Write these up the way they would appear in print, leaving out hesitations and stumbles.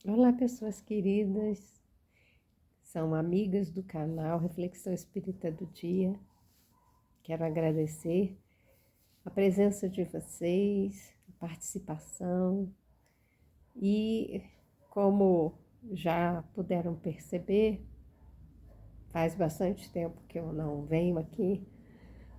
Olá, pessoas queridas, são amigas do canal Reflexão Espírita do Dia. Quero agradecer a presença de vocês, a participação e, como já puderam perceber, faz bastante tempo que eu não venho aqui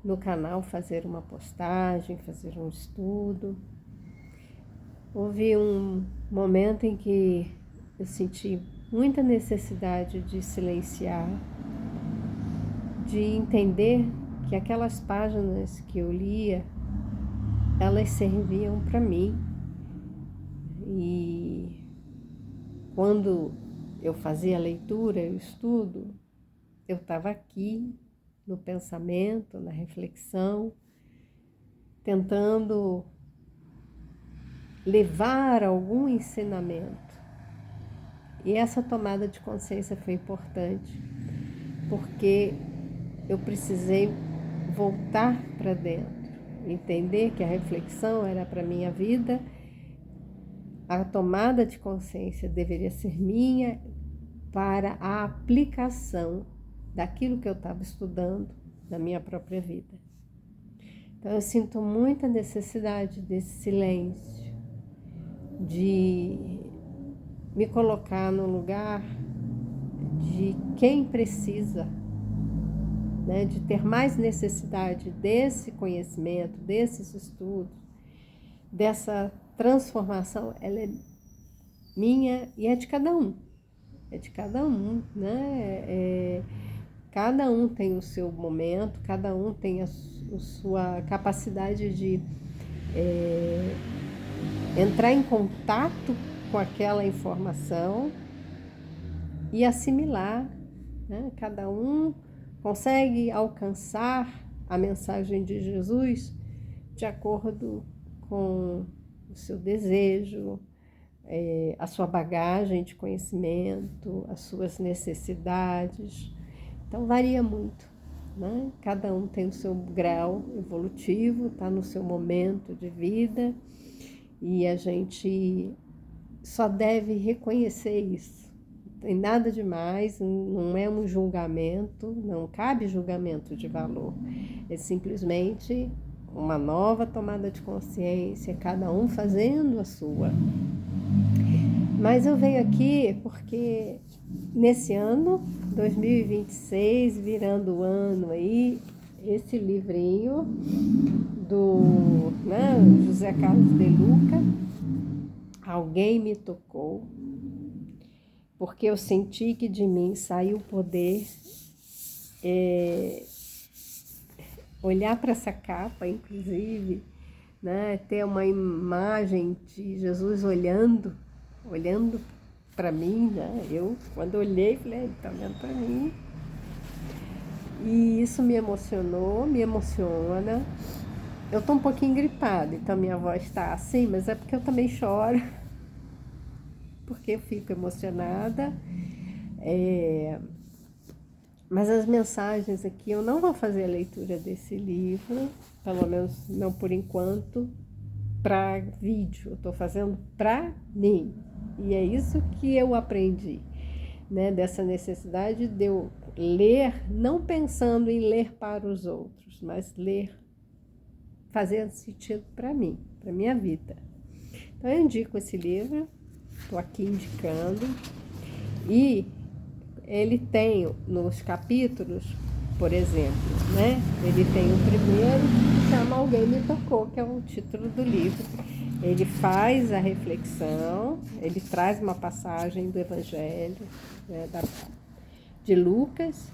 no canal fazer uma postagem, fazer um estudo. Houve um momento em que eu senti muita necessidade de silenciar, de entender que aquelas páginas que eu lia, elas serviam para mim. E quando eu fazia a leitura, o estudo, eu estava aqui no pensamento, na reflexão, tentando levar algum ensinamento. E essa tomada de consciência foi importante, porque eu precisei voltar para dentro, entender que a reflexão era para minha vida, a tomada de consciência deveria ser minha para a aplicação daquilo que eu estava estudando na minha própria vida. Então eu sinto muita necessidade desse silêncio, de me colocar no lugar de quem precisa, né, de ter mais necessidade desse conhecimento, desses estudos, dessa transformação. Ela é minha e é de cada um. É de cada um, né? Cada um tem o seu momento, cada um tem a sua capacidade de entrar em contato com aquela informação e assimilar, né? Cada um consegue alcançar a mensagem de Jesus de acordo com o seu desejo, a sua bagagem de conhecimento, as suas necessidades. Então varia muito, né? Cada um tem o seu grau evolutivo, está no seu momento de vida e a gente só deve reconhecer isso. Não tem nada demais, não é um julgamento, não cabe julgamento de valor. É simplesmente uma nova tomada de consciência, cada um fazendo a sua. Mas eu venho aqui porque nesse ano, 2026, virando o ano aí, esse livrinho do José Carlos de Luca, Alguém Me Tocou, porque eu senti que de mim saiu o poder. Olhar para essa capa, inclusive, né, ter uma imagem de Jesus olhando para mim, né? Eu, quando olhei, falei, está olhando para mim. E isso me emocionou, me emociona. Eu estou um pouquinho gripada, então minha voz está assim, mas é porque eu também choro, porque eu fico emocionada. Mas as mensagens aqui, eu não vou fazer a leitura desse livro, pelo menos não por enquanto, para vídeo. Eu estou fazendo para mim. E é isso que eu aprendi, né? Dessa necessidade de eu ler, não pensando em ler para os outros, mas ler fazendo sentido para mim, para minha vida. Então eu indico esse livro, estou aqui indicando, e ele tem nos capítulos, por exemplo, né? Ele tem o primeiro que chama Alguém Me Tocou, que é o título do livro. Ele faz a reflexão, ele traz uma passagem do Evangelho, né, de Lucas.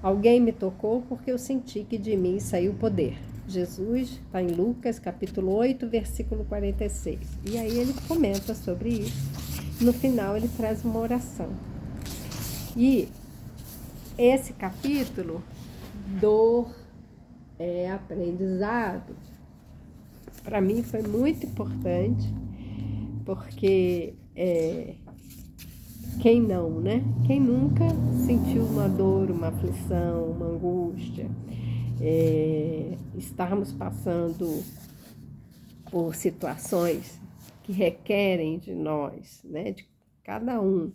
Alguém me tocou porque eu senti que de mim saiu poder. Jesus está em Lucas, capítulo 8, versículo 46. E aí ele comenta sobre isso. No final ele traz uma oração. E esse capítulo, dor, aprendizado, para mim foi muito importante, porque quem não, né? Quem nunca sentiu uma dor, uma aflição, uma angústia, estarmos passando por situações que requerem de nós, né? De cada um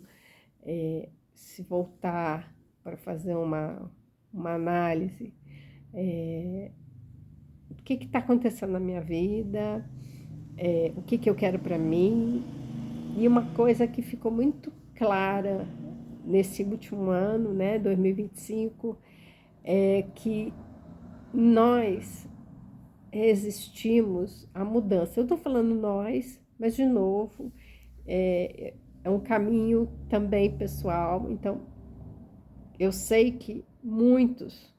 se voltar para fazer uma análise, o que está acontecendo na minha vida, o que eu quero para mim. E uma coisa que ficou muito clara nesse último ano, né, 2025, é que nós resistimos à mudança. Eu estou falando nós, mas de novo, é um caminho também pessoal. Então, eu sei que muitos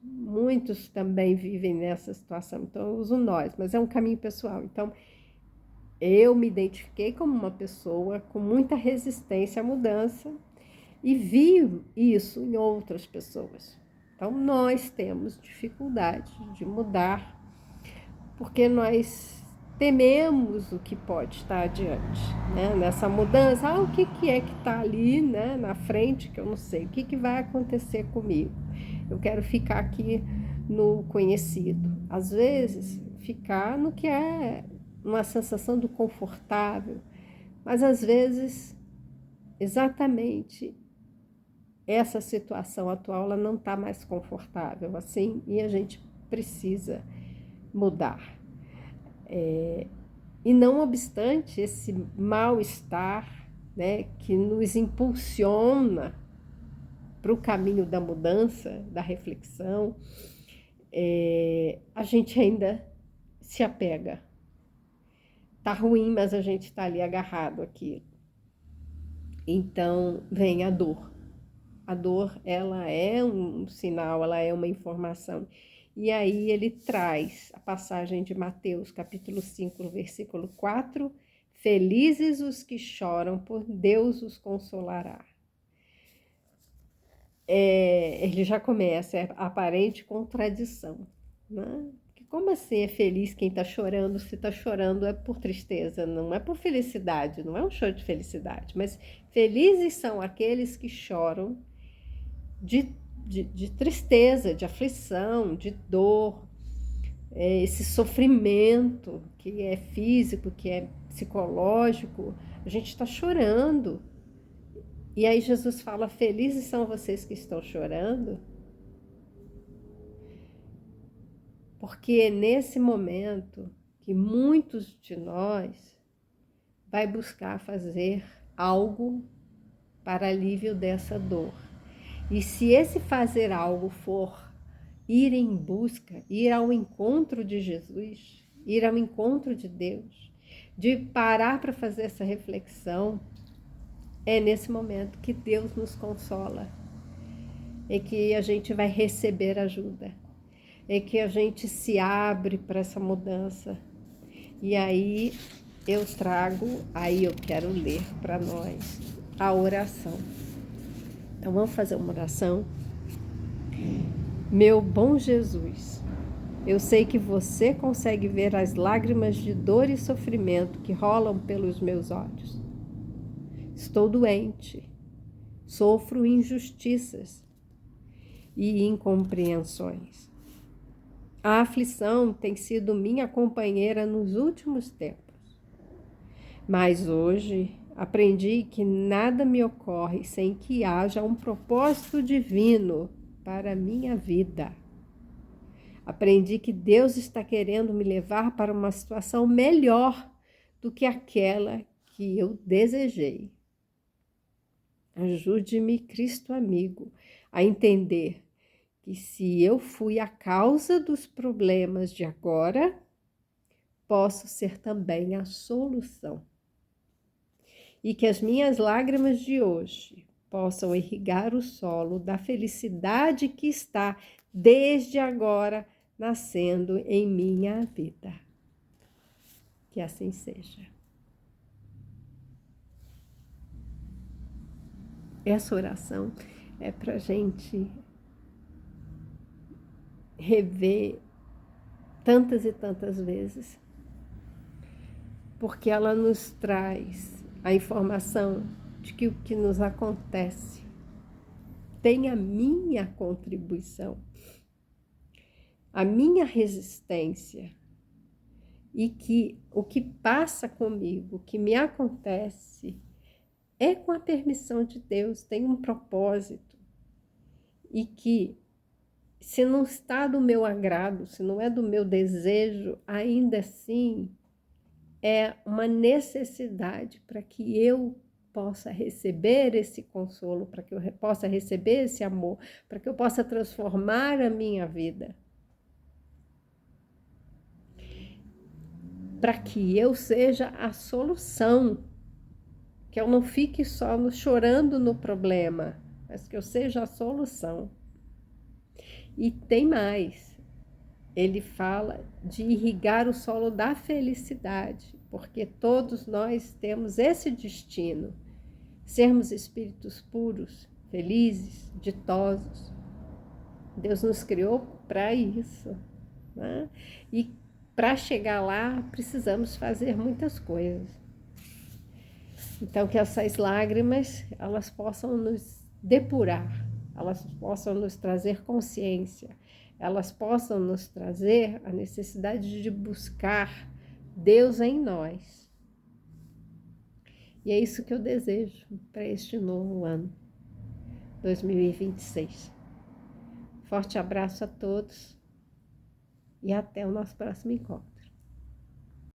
também vivem nessa situação. Então, eu uso nós, mas é um caminho pessoal. Então, eu me identifiquei como uma pessoa com muita resistência à mudança e vi isso em outras pessoas. Então, nós temos dificuldade de mudar porque nós tememos o que pode estar adiante, né? Nessa mudança, o que é que está ali, né, na frente, que eu não sei, o que vai acontecer comigo? Eu quero ficar aqui no conhecido. Às vezes, ficar no que é uma sensação do confortável, mas às vezes, exatamente essa situação atual, ela não está mais confortável assim, e a gente precisa mudar. E não obstante esse mal-estar, né, que nos impulsiona para o caminho da mudança, da reflexão, a gente ainda se apega. Tá ruim, mas a gente está ali agarrado aqui. Então vem a dor. A dor, ela é um sinal, ela é uma informação. E aí ele traz a passagem de Mateus, capítulo 5, versículo 4. Felizes os que choram, por Deus os consolará. Ele já começa, a aparente contradição, né? Como assim é feliz quem está chorando? Se está chorando é por tristeza, não é por felicidade, não é um choro de felicidade. Mas felizes são aqueles que choram de tristeza, de aflição, de dor, esse sofrimento que é físico, que é psicológico, a gente está chorando. E aí Jesus fala, felizes são vocês que estão chorando, porque é nesse momento que muitos de nós vai buscar fazer algo para alívio dessa dor. E se esse fazer algo for ir em busca, ir ao encontro de Jesus, ir ao encontro de Deus, de parar para fazer essa reflexão, é nesse momento que Deus nos consola, é que a gente vai receber ajuda, é que a gente se abre para essa mudança. E aí eu quero ler para nós a oração. Então vamos fazer uma oração. Meu bom Jesus, eu sei que você consegue ver as lágrimas de dor e sofrimento que rolam pelos meus olhos. Estou doente, sofro injustiças e incompreensões. A aflição tem sido minha companheira nos últimos tempos. Mas hoje aprendi que nada me ocorre sem que haja um propósito divino para a minha vida. Aprendi que Deus está querendo me levar para uma situação melhor do que aquela que eu desejei. Ajude-me, Cristo amigo, a entender que se eu fui a causa dos problemas de agora, posso ser também a solução. E que as minhas lágrimas de hoje possam irrigar o solo da felicidade que está desde agora nascendo em minha vida. Que assim seja. Essa oração é para a gente rever tantas e tantas vezes, porque ela nos traz a informação de que o que nos acontece tem a minha contribuição, a minha resistência, e que o que passa comigo, o que me acontece, é com a permissão de Deus, tem um propósito. E que, se não está do meu agrado, se não é do meu desejo, ainda assim é uma necessidade para que eu possa receber esse consolo, para que eu possa receber esse amor, para que eu possa transformar a minha vida. Para que eu seja a solução, que eu não fique só chorando no problema, mas que eu seja a solução. E tem mais, ele fala de irrigar o solo da felicidade, porque todos nós temos esse destino, sermos espíritos puros, felizes, ditosos. Deus nos criou para isso, né? E para chegar lá, precisamos fazer muitas coisas. Então, que essas lágrimas, elas possam nos depurar, elas possam nos trazer consciência, elas possam nos trazer a necessidade de buscar Deus em nós. E é isso que eu desejo para este novo ano, 2026. Forte abraço a todos e até o nosso próximo encontro.